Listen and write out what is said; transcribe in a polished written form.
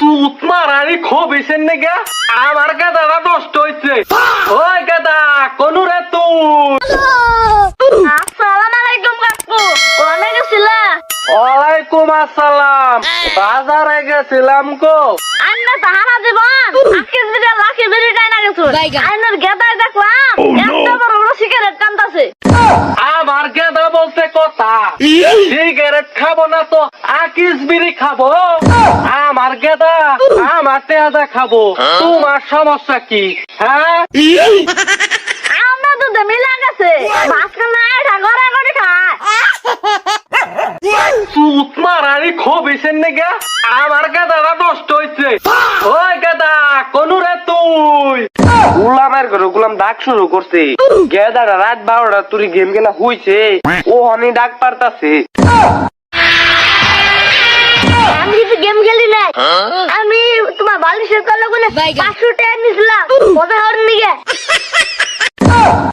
চুত মারানি খবিছেন নাকি? আমার গাদাটা নষ্ট হয়েছে। ওই গাদা কোন রে তুই? আসসালামু আলাইকুম কাকু, কোনে গেছিলা? ওয়ালাইকুম আসসালাম। বাজারে গেছিলাম গো। আন্না তাহারা জীবন আজকে বিটা লাখি বিড়িটাই না গেছো। আইনার গেদাই দেখলাম একটা বড় বড় সিগারেট টানতাছে। আমার গেদা বলতে কথা, সিগারেট খাবো না তো আকিস বিড়ি খাবো? আমার গেদা আমার তেজা খাবো, তোমার সমস্যা কি? হ্যাঁ, আমরা তো মিলা গেছে মাঝখানে আইঠা ঘরে ঘরে খায়। চুত মারানি খবিছেন নাকি? আমার গেদাটা নষ্ট হয়েছে। ওই গেদা কোন রে তুই? গুলামের ঘরে গুলাম ডাক শুরু করছে। গেদাটা রাত 12টা তুই গেম কেনা হইছে, ও অনেক ডাক পারতাছে। আমি কিছু গেম খেলি নাই, আমি তোমার বালিশের তলে বলে 500 টাকা নিছিলাম, কথা হর